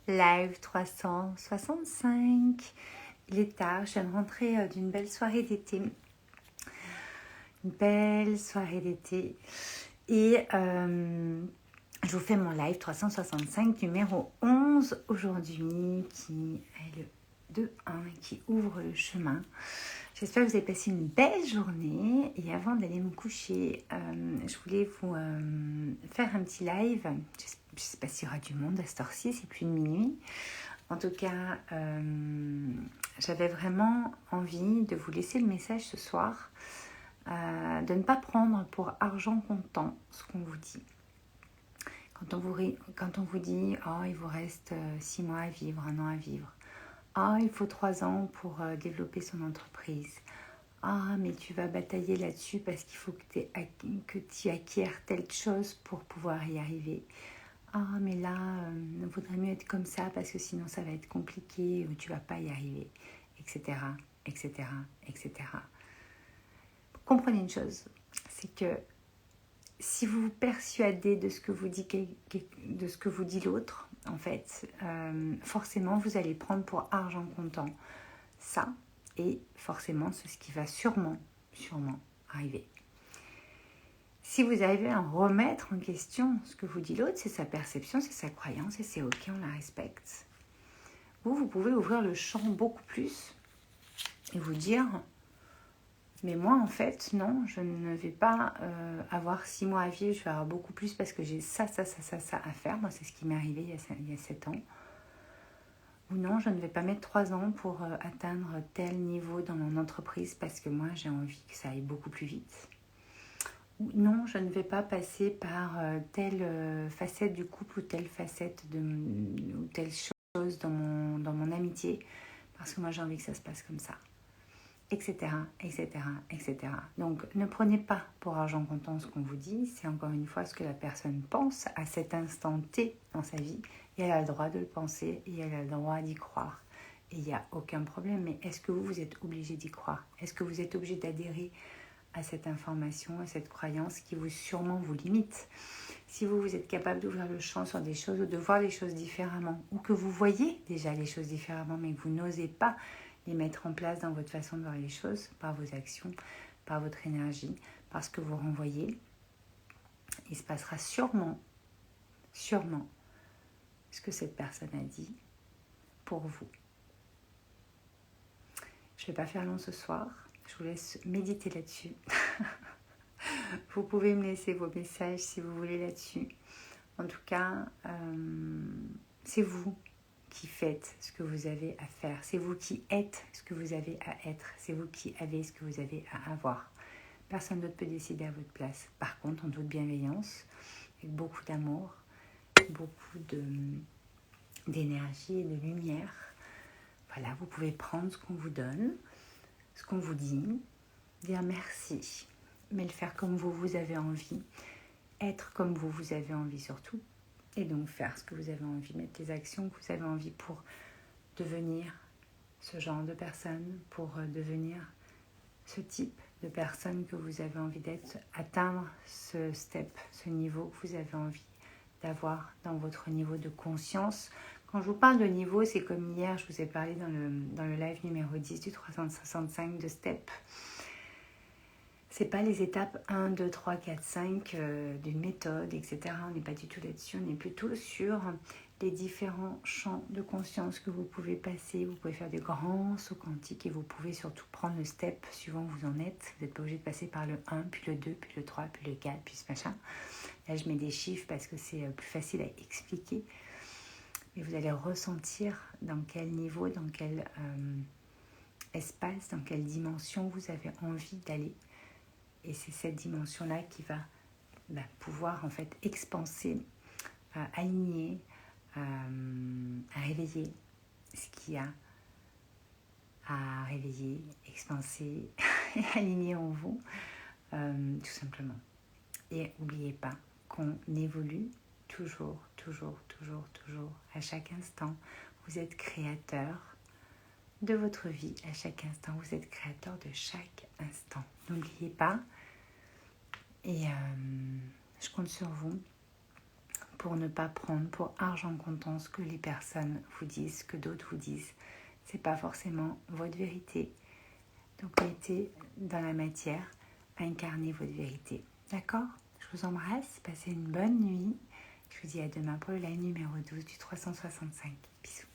live 365. Il est tard, je viens de rentrer d'une belle soirée d'été. Une belle soirée d'été. Et je vous fais mon live 365 numéro 11 aujourd'hui, qui est le 2-1 qui ouvre le chemin. J'espère que vous avez passé une belle journée. Et avant d'aller me coucher, je voulais vous faire un petit live. Je ne sais pas s'il y aura du monde à cette heure-ci, c'est plus de minuit. En tout cas, j'avais vraiment envie de vous laisser le message ce soir, de ne pas prendre pour argent comptant ce qu'on vous dit. Quand on vous dit « Oh, il vous reste 6 mois à vivre, 1 an à vivre. Ah, il faut 3 ans pour développer son entreprise. Ah, mais tu vas batailler là-dessus parce qu'il faut que tu acquières telle chose pour pouvoir y arriver. Ah, mais là, il vaudrait mieux être comme ça parce que sinon ça va être compliqué ou tu vas pas y arriver, etc., etc., etc. Comprenez une chose, c'est que si vous vous persuadez de ce que vous dit l'autre, en fait, forcément, vous allez prendre pour argent comptant ça, et forcément, c'est ce qui va sûrement arriver. Si vous arrivez à remettre en question ce que vous dit l'autre, c'est sa perception, c'est sa croyance, et c'est ok, on la respecte. Vous pouvez ouvrir le champ beaucoup plus et vous dire « Mais moi, en fait, non, je ne vais pas avoir 6 mois à vivre, je vais avoir beaucoup plus parce que j'ai ça à faire. » Moi, c'est ce qui m'est arrivé il y a 7 ans. Ou non, je ne vais pas mettre 3 ans pour atteindre tel niveau dans mon entreprise parce que moi, j'ai envie que ça aille beaucoup plus vite. Ou non, je ne vais pas passer par telle facette du couple ou telle facette ou telle chose dans mon amitié parce que moi, j'ai envie que ça se passe comme ça. Etc., etc., etc. Donc, ne prenez pas pour argent comptant ce qu'on vous dit. C'est encore une fois ce que la personne pense à cet instant T dans sa vie. Et elle a le droit de le penser et elle a le droit d'y croire. Et il n'y a aucun problème. Mais est-ce que vous êtes obligé d'y croire? Est-ce que vous êtes obligé d'adhérer à cette information, à cette croyance qui sûrement vous limite? Si vous êtes capable d'ouvrir le champ sur des choses ou de voir les choses différemment, ou que vous voyez déjà les choses différemment, mais que vous n'osez pas les mettre en place dans votre façon de voir les choses, par vos actions, par votre énergie, par ce que vous renvoyez, il se passera sûrement ce que cette personne a dit pour vous. Je ne vais pas faire long ce soir, je vous laisse méditer là-dessus. Vous pouvez me laisser vos messages si vous voulez là-dessus. En tout cas, c'est vous qui faites ce que vous avez à faire. C'est vous qui êtes ce que vous avez à être. C'est vous qui avez ce que vous avez à avoir. Personne d'autre peut décider à votre place. Par contre, en toute bienveillance, avec beaucoup d'amour, beaucoup d'énergie et de lumière. Voilà, vous pouvez prendre ce qu'on vous donne, ce qu'on vous dit, dire merci, mais le faire comme vous avez envie, être comme vous avez envie surtout, et donc faire ce que vous avez envie, mettre les actions que vous avez envie pour devenir ce genre de personne, pour devenir ce type de personne que vous avez envie d'être, atteindre ce step, ce niveau que vous avez envie d'avoir dans votre niveau de conscience. Quand je vous parle de niveau, c'est comme hier, je vous ai parlé dans le live numéro 10 du 365 de step. C'est pas les étapes 1, 2, 3, 4, 5 d'une méthode, etc. On n'est pas du tout là-dessus, on est plutôt sur les différents champs de conscience que vous pouvez passer. Vous pouvez faire des grands sauts quantiques et vous pouvez surtout prendre le step suivant où vous en êtes. Vous n'êtes pas obligé de passer par le 1, puis le 2, puis le 3, puis le 4, puis ce machin. Là, je mets des chiffres parce que c'est plus facile à expliquer. Mais vous allez ressentir dans quel niveau, dans quel espace, dans quelle dimension vous avez envie d'aller. Et c'est cette dimension-là qui va pouvoir en fait expanser, aligner, à réveiller ce qu'il y a à réveiller, expanser et aligner en vous, tout simplement. Et n'oubliez pas qu'on évolue toujours, à chaque instant. Vous êtes créateur de votre vie, à chaque instant. Vous êtes créateur de chaque instant. N'oubliez pas. Et je compte sur vous pour ne pas prendre pour argent comptant ce que les personnes vous disent, ce que d'autres vous disent. C'est pas forcément votre vérité. Donc mettez dans la matière, incarnez votre vérité. D'accord? Je vous embrasse, passez une bonne nuit. Je vous dis à demain pour le live numéro 12 du 365. Bisous.